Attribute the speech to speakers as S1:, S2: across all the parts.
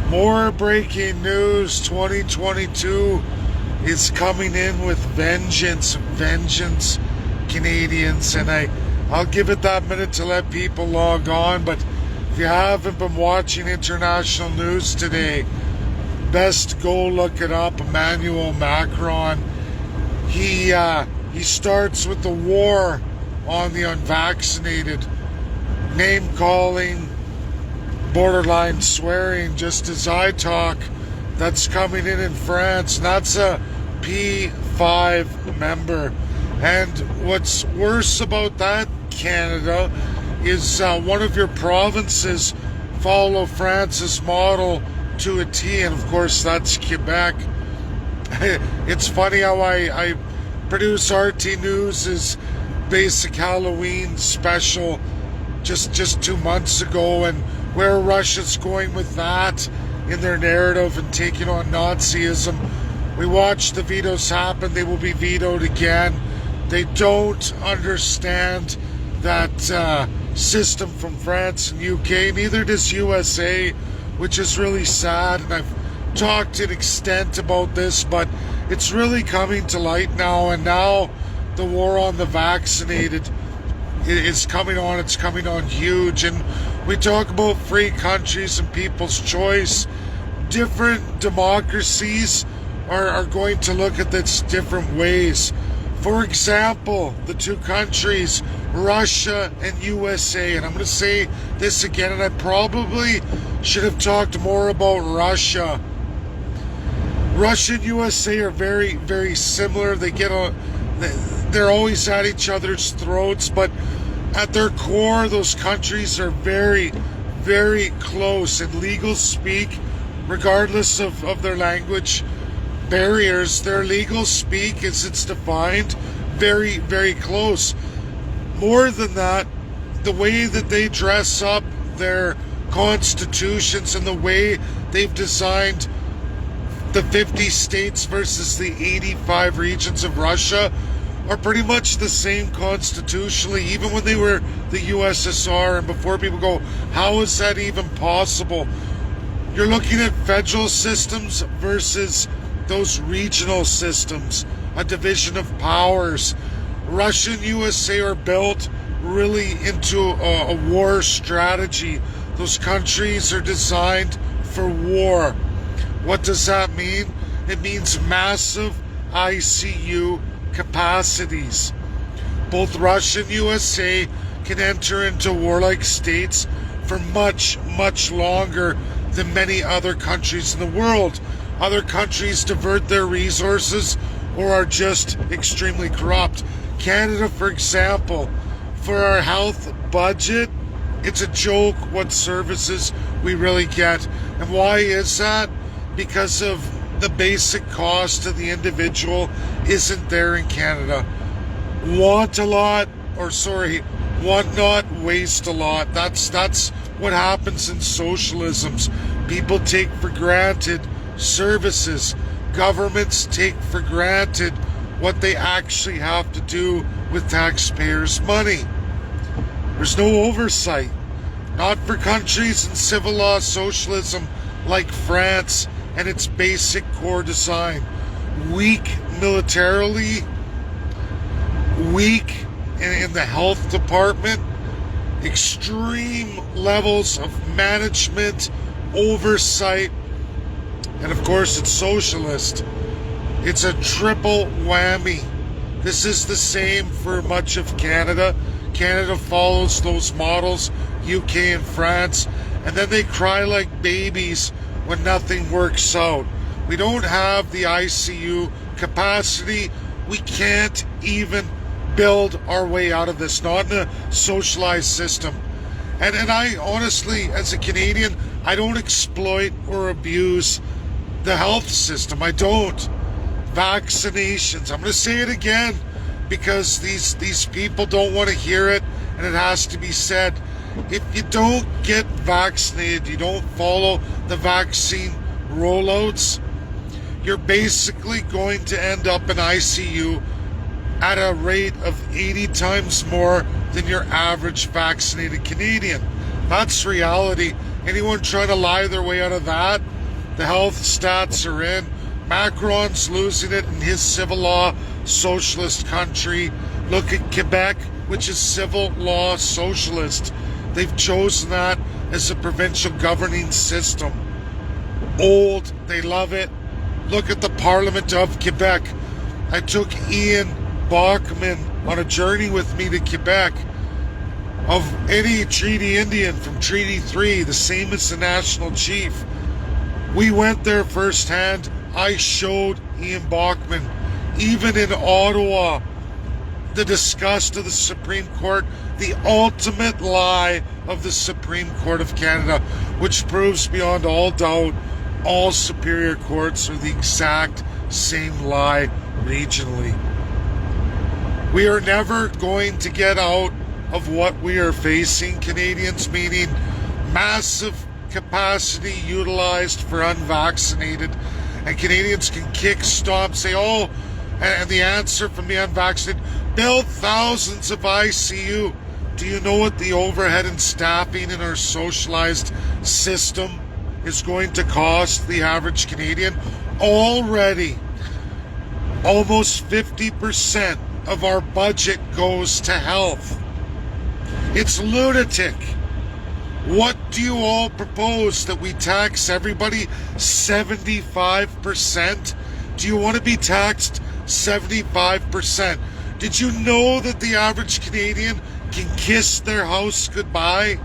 S1: More breaking news. 2022 is coming in with vengeance. Vengeance, Canadians. And I'll give it that minute to let people log on. But if you haven't been watching international news today, best go look it up. Emmanuel Macron. He starts with the war on the unvaccinated, name calling, borderline swearing, just as I talk. That's coming in France. And that's a P5 member. And what's worse about that, Canada, is one of your provinces follow France's model to a T, and of course that's Quebec. It's funny how I produce RT News' basic Halloween special just 2 months ago, and where Russia's going with that in their narrative and taking on Nazism. We watched the vetoes happen. They will be vetoed again. They don't understand that system from France and UK. Neither does USA, which is really sad. And I've talked to an extent about this, but it's really coming to light now. And now the war on the vaccinated is coming on. It's coming on huge. And we talk about free countries and people's choice. Different democracies are going to look at this different ways. For example, the two countries, Russia and USA, and I'm going to say this again, and I probably should have talked more about Russia. Russia and USA are very, very similar. They're always at each other's throats, but at their core, those countries are very, very close. In legal speak, regardless of their language barriers, their legal speak, as it's defined, very, very close. More than that, the way that they dress up their constitutions and the way they've designed the 50 states versus the 85 regions of Russia are pretty much the same constitutionally, even when they were the USSR. And before people go, how is that even possible? You're looking at federal systems versus those regional systems, a division of powers. Russia and USA are built really into a war strategy. Those countries are designed for war. What does that mean? It means massive ICU capacities. Both Russia and USA can enter into warlike states for much, much longer than many other countries in the world. Other countries divert their resources or are just extremely corrupt. Canada, for example, for our health budget, it's a joke what services we really get. And why is that? Because of the basic cost to the individual isn't there in Canada. Want not, waste a lot. That's what happens in socialisms. People take for granted services. Governments take for granted what they actually have to do with taxpayers' money. There's no oversight. Not for countries in civil law socialism like France and its basic core design. Weak militarily, weak in the health department, extreme levels of management, oversight, and of course it's socialist. It's a triple whammy. This is the same for much of Canada. Canada follows those models, UK and France, and then they cry like babies when nothing works out. We don't have the ICU capacity. We can't even build our way out of this, not in a socialized system. And I honestly, as a Canadian, I don't exploit or abuse the health system. I don't. Vaccinations. I'm going to say it again because these people don't want to hear it, and it has to be said. If you don't get vaccinated, you don't follow the vaccine rollouts, you're basically going to end up in ICU at a rate of 80 times more than your average vaccinated Canadian. That's reality. Anyone trying to lie their way out of that The health stats are in. Macron's losing it in his civil law socialist country. Look at Quebec, which is civil law socialist. They've chosen that as a provincial governing system. Old, they love it. Look at the Parliament of Quebec. I took Ian Bjorkman on a journey with me to Quebec. Of any Treaty Indian from Treaty 3, the same as the National Chief. We went there firsthand. I showed Ian Bjorkman, even in Ottawa, the disgust of the Supreme Court, the ultimate lie of the Supreme Court of Canada, which proves beyond all doubt all superior courts are the exact same lie regionally. We are never going to get out of what we are facing, Canadians, meaning massive capacity utilized for unvaccinated. And Canadians can kick, stomp, say, oh, and the answer from the unvaccinated, build thousands of ICU. Do you know what the overhead and staffing in our socialized system is going to cost the average Canadian? Already, almost 50% of our budget goes to health. It's lunatic. What do you all propose? That we tax everybody 75%? Do you want to be taxed 75%? Did you know that the average Canadian can kiss their house goodbye?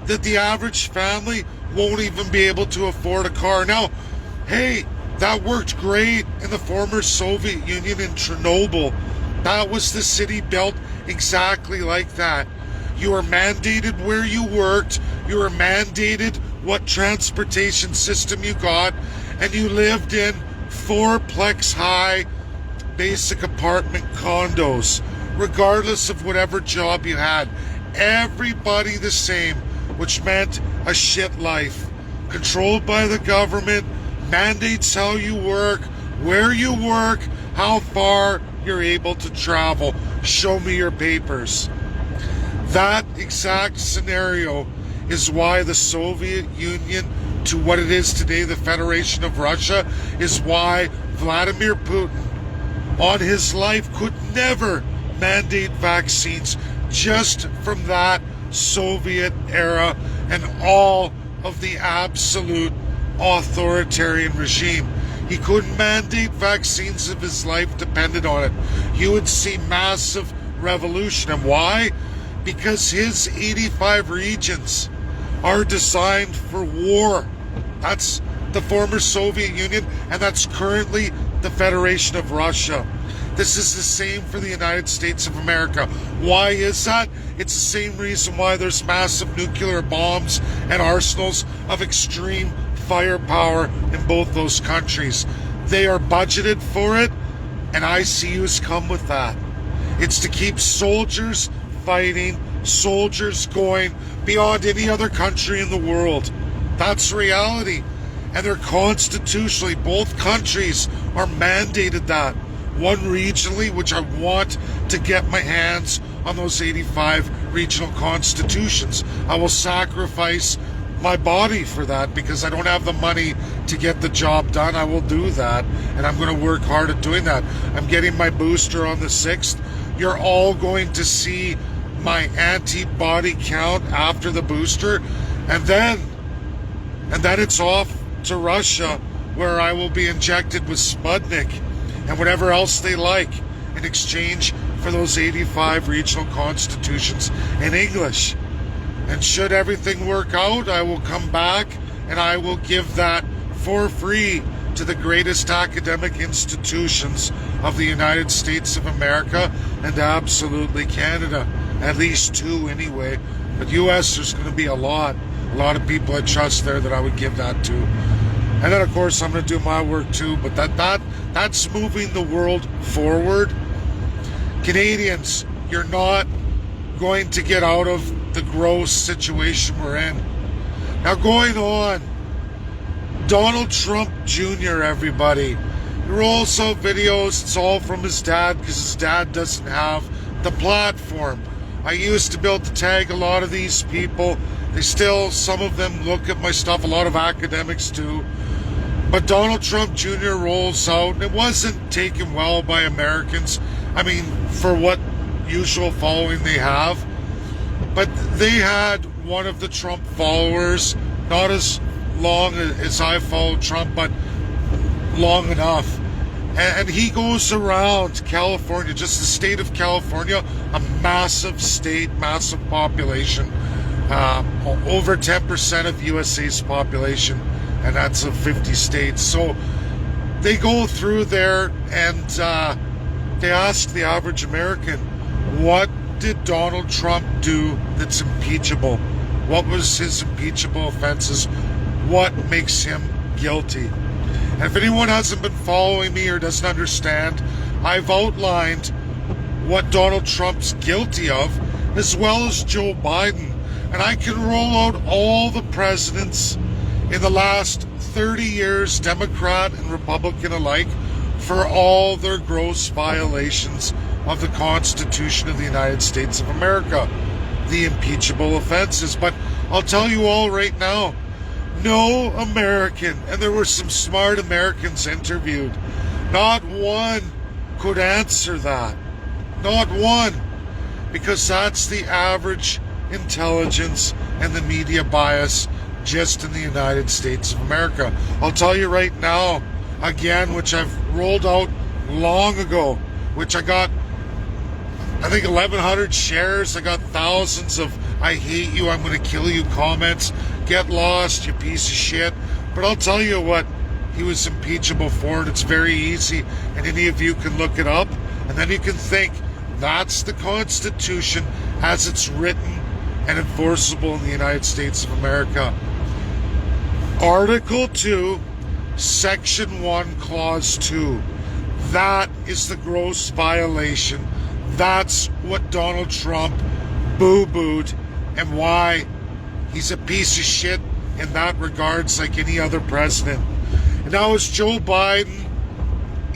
S1: That the average family won't even be able to afford a car? Now, hey, that worked great in the former Soviet Union in Chernobyl. That was the city built exactly like that. You were mandated where you worked, you were mandated what transportation system you got, and you lived in fourplex high basic apartment condos, regardless of whatever job you had. Everybody the same, which meant a shit life. Controlled by the government, mandates how you work, where you work, how far you're able to travel. Show me your papers. That exact scenario is why the Soviet Union, to what it is today, the Federation of Russia, is why Vladimir Putin, on his life, could never mandate vaccines, just from that Soviet era and all of the absolute authoritarian regime. He couldn't mandate vaccines if his life depended on it. You would see massive revolution. And why? Because his 85 regions are designed for war. That's the former Soviet Union, and that's currently the Federation of Russia. This is the same for the United States of America. Why is that? It's the same reason why there's massive nuclear bombs and arsenals of extreme firepower in both those countries. They are budgeted for it, and ICUs come with that. It's to keep soldiers fighting, soldiers going beyond any other country in the world. That's reality. And they're constitutionally, both countries are mandated that. One regionally, which I want to get my hands on those 85 regional constitutions. I will sacrifice my body for that because I don't have the money to get the job done. I will do that, and I'm going to work hard at doing that. I'm getting my booster on the 6th. You're all going to see my antibody count after the booster, and then it's off to Russia, where I will be injected with Sputnik and whatever else they like in exchange for those 85 regional constitutions in English. And should everything work out, I will come back and I will give that for free to the greatest academic institutions of the United States of America and absolutely Canada. At least 2 anyway. But US, there's going to be a lot of people I trust there that I would give that to. And then, of course, I'm going to do my work too. But that's moving the world forward. Canadians, you're not going to get out of the gross situation we're in. Now, going on, Donald Trump Jr., everybody. He rolls out videos. It's all from his dad because his dad doesn't have the platform. I used to be able to tag a lot of these people. They still, some of them look at my stuff, a lot of academics do. But Donald Trump Jr. rolls out, and it wasn't taken well by Americans. I mean, for what usual following they have. But they had one of the Trump followers, not as long as I followed Trump, but long enough. And he goes around California, just the state of California, a massive state, massive population, over 10% of USA's population, and that's of 50 states. So they go through there and they ask the average American, what did Donald Trump do that's impeachable? What was his impeachable offenses? What makes him guilty? And if anyone hasn't been following me or doesn't understand, I've outlined what Donald Trump's guilty of, as well as Joe Biden. And I can roll out all the presidents in the last 30 years, Democrat and Republican alike, for all their gross violations of the Constitution of the United States of America, the impeachable offenses. But I'll tell you all right now, no American, and there were some smart Americans interviewed, not one could answer that. Not one. Because that's the average intelligence and the media bias just in the United States of America. I'll tell you right now, again, which I've rolled out long ago, which I got, I think, 1,100 shares. I got thousands of I hate you, I'm going to kill you comments. Get lost, you piece of shit. But I'll tell you what he was impeachable for, and it's very easy, and any of you can look it up, and then you can think that's the Constitution as it's written and enforceable in the United States of America. Article 2, Section 1, Clause 2. That is the gross violation. That's what Donald Trump boo-booed, and why he's a piece of shit in that regards, like any other president. And now, is Joe Biden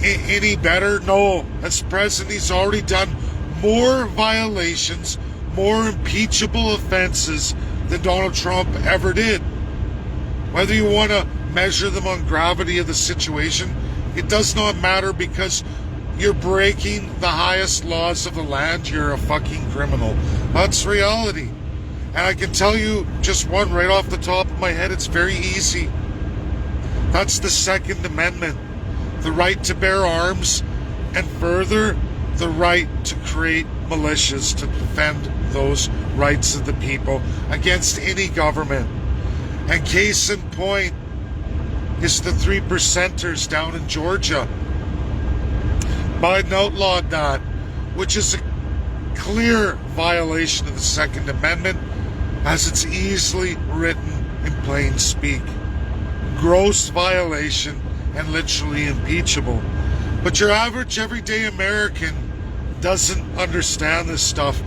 S1: any better? No. As president, he's already done more violations, more impeachable offenses than Donald Trump ever did. Whether you want to measure them on gravity of the situation, it does not matter, because you're breaking the highest laws of the land. You're a fucking criminal. That's reality. And I can tell you just one right off the top of my head. It's very easy. That's the Second Amendment. The right to bear arms, and further, the right to create militias to defend those rights of the people against any government. And case in point is the 3%ers down in Georgia. Biden outlawed that, which is a clear violation of the Second Amendment, as it's easily written in plain speak. Gross violation and literally impeachable. But your average everyday American doesn't understand this stuff.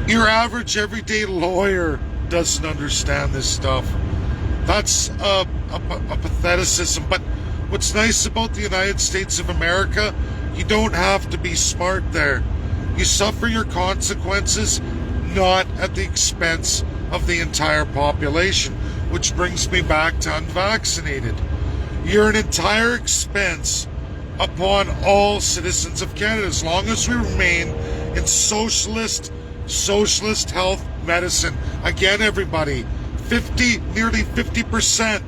S1: Your average everyday lawyer doesn't understand this stuff. That's a patheticism. But what's nice about the United States of America, you don't have to be smart there. You suffer your consequences, not at the expense of the entire population, which brings me back to unvaccinated. You're an entire expense upon all citizens of Canada, as long as we remain in socialist health medicine. Again, everybody, nearly 50%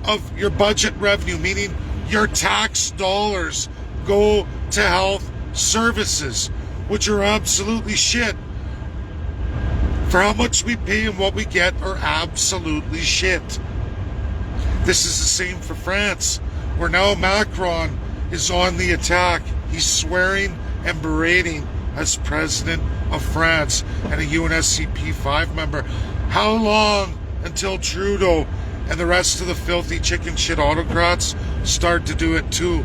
S1: of your budget revenue, meaning your tax dollars, go to health services, which are absolutely shit. For how much we pay and what we get are absolutely shit. This is the same for France, where now Macron is on the attack. He's swearing and berating as president of France and a UNSCP 5 member. How long until Trudeau and the rest of the filthy chicken shit autocrats start to do it too?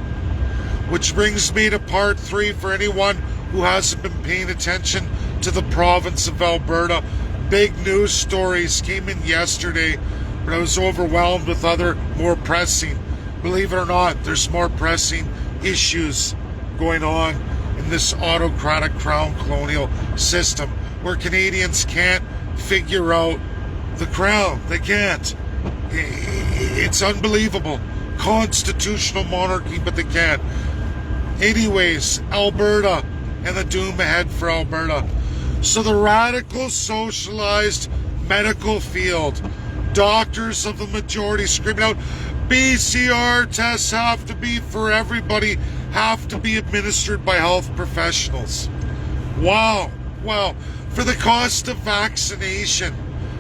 S1: Which brings me to part 3 for anyone who hasn't been paying attention to the province of Alberta. Big news stories came in yesterday, but I was overwhelmed with other more pressing. Believe it or not, there's more pressing issues going on in this autocratic crown colonial system, where Canadians can't figure out the crown. They can't. It's unbelievable. constitutional monarchy, but they can't. Anyways, Alberta and the doom ahead for Alberta. So the radical socialized medical field, doctors of the majority screaming out, PCR tests have to be for everybody, have to be administered by health professionals. Wow. For the cost of vaccination,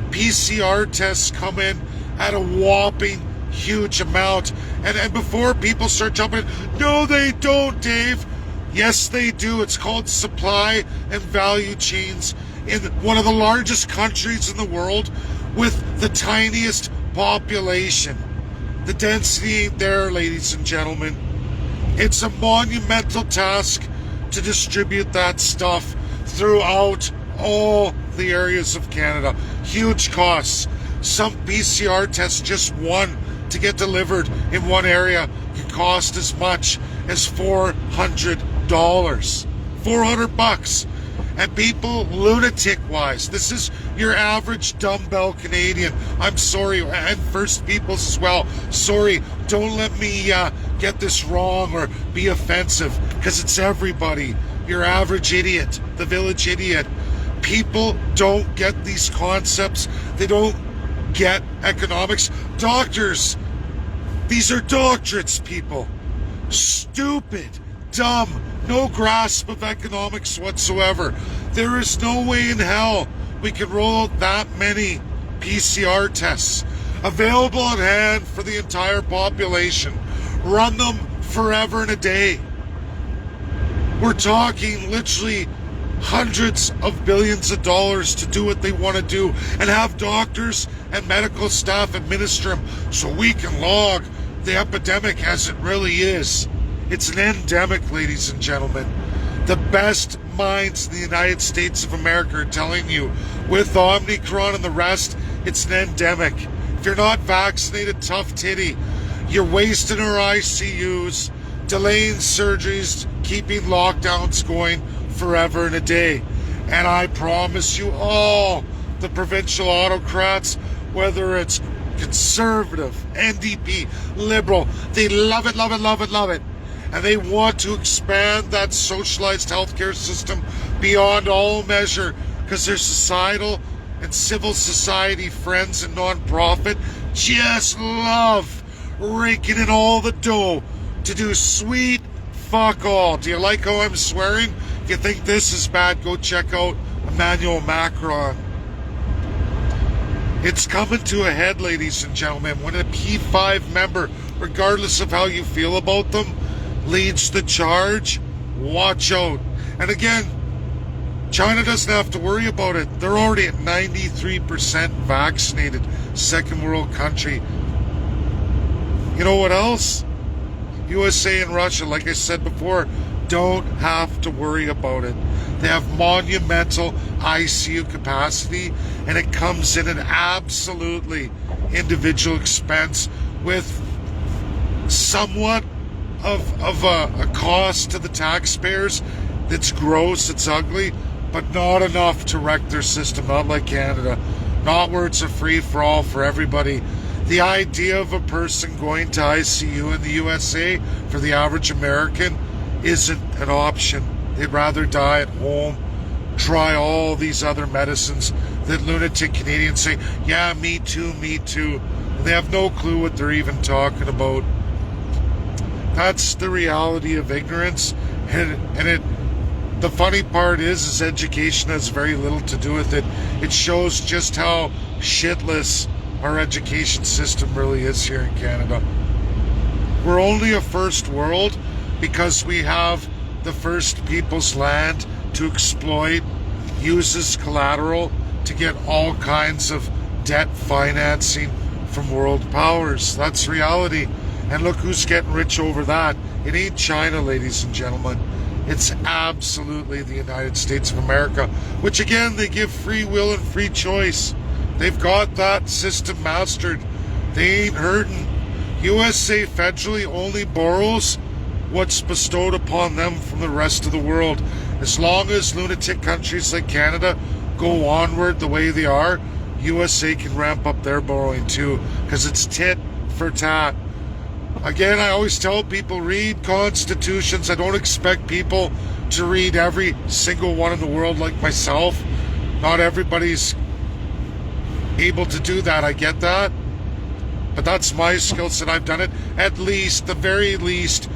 S1: PCR tests come in at a whopping huge amount. And before people start jumping, no, they don't, Dave. Yes, they do. It's called supply and value chains in one of the largest countries in the world with the tiniest population. The density ain't there, ladies and gentlemen. It's a monumental task to distribute that stuff throughout all the areas of Canada. Huge costs. Some PCR tests, just one to get delivered in one area, can cost as much as $400. $400. And people, lunatic-wise, this is your average dumbbell Canadian. I'm sorry, and First Peoples as well. Sorry, don't let me get this wrong or be offensive, because it's everybody. Your average idiot, the village idiot. People don't get these concepts. They don't get economics. Doctors, these are doctorates, people. Stupid, dumb, no grasp of economics whatsoever. There is no way in hell we can roll out that many PCR tests available at hand for the entire population. Run them forever and a day. We're talking literally hundreds of billions of dollars to do what they want to do and have doctors and medical staff administer them so we can log the epidemic as it really is. It's an endemic, ladies and gentlemen. The best minds in the United States of America are telling you, with Omicron and the rest, it's an endemic. If you're not vaccinated, tough titty. You're wasting our ICUs, delaying surgeries, keeping lockdowns going forever and a day. And I promise you all, the provincial autocrats, whether it's Conservative, NDP, Liberal, they love it, love it, love it, love it. And they want to expand that socialized healthcare system beyond all measure, because their societal and civil society friends and non-profit just love raking in all the dough to do sweet fuck all. Do you like how I'm swearing? If you think this is bad, go check out Emmanuel Macron. It's coming to a head, ladies and gentlemen, when a P5 member, regardless of how you feel about them, leads the charge. Watch out. And again, China doesn't have to worry about it. They're already at 93% vaccinated. Second world country. You know what else? USA and Russia, like I said before, don't have to worry about it. They have monumental ICU capacity, and it comes in an absolutely individual expense with somewhat of a cost to the taxpayers that's gross, it's ugly, but not enough to wreck their system, not like Canada. Not where it's a free-for-all for everybody. The idea of a person going to ICU in the USA for the average American isn't an option. They'd rather die at home, try all these other medicines that lunatic Canadians say, yeah, me too, me too. And they have no clue what they're even talking about. That's the reality of ignorance. And the funny part is education has very little to do with it. It shows just how shitless our education system really is here in Canada. We're only a first world because we have the First Peoples land to exploit, use as collateral to get all kinds of debt financing from world powers. That's reality. And look who's getting rich over that. It ain't China, ladies and gentlemen. It's absolutely the United States of America, which again, they give free will and free choice. They've got that system mastered. They ain't hurting. USA federally only borrows what's bestowed upon them from the rest of the world. As long as lunatic countries like Canada go onward the way they are, USA can ramp up their borrowing too, because it's tit for tat. Again, I always tell people, read constitutions. I don't expect people to read every single one in the world like myself. Not everybody's able to do that. I get that. But that's my skill set. I've done it. At least, the very least,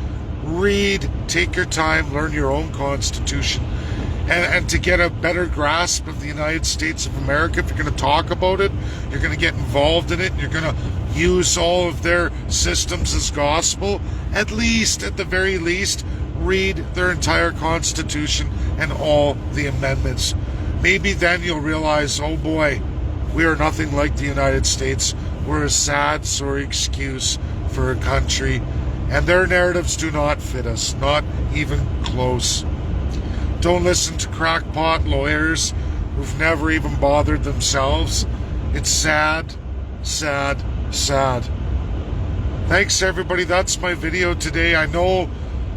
S1: read, take your time, learn your own constitution. And to get a better grasp of the United States of America, if you're going to talk about it, you're going to get involved in it, and you're going to use all of their systems as gospel, at least, at the very least, read their entire Constitution and all the amendments. Maybe then you'll realize, oh boy, we are nothing like the United States. We're a sad, sorry excuse for a country, and their narratives do not fit us, not even close. Don't listen to crackpot lawyers who've never even bothered themselves. It's sad, sad, sad. Thanks, everybody. That's my video today. I know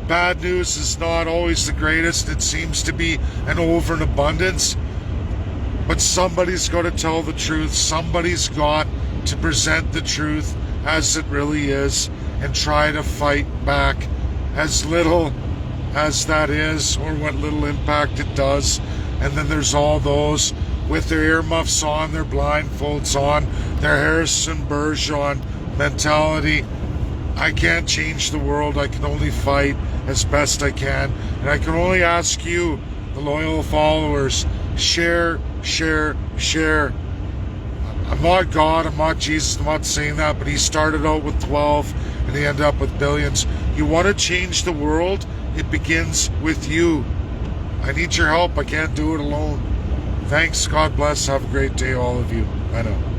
S1: bad news is not always the greatest. It seems to be an overabundance. But somebody's got to tell the truth. Somebody's got to present the truth as it really is and try to fight back as little as that is, or what little impact it does. And then there's all those with their earmuffs on, their blindfolds on, their Harrison Bergeron mentality. I can't change the world. I can only fight as best I can. And I can only ask you, the loyal followers, share, share, share. I'm not God, I'm not Jesus, I'm not saying that, but he started out with 12 and he ended up with billions. You want to change the world? It begins with you. I need your help. I can't do it alone. Thanks. God bless. Have a great day, all of you. I know.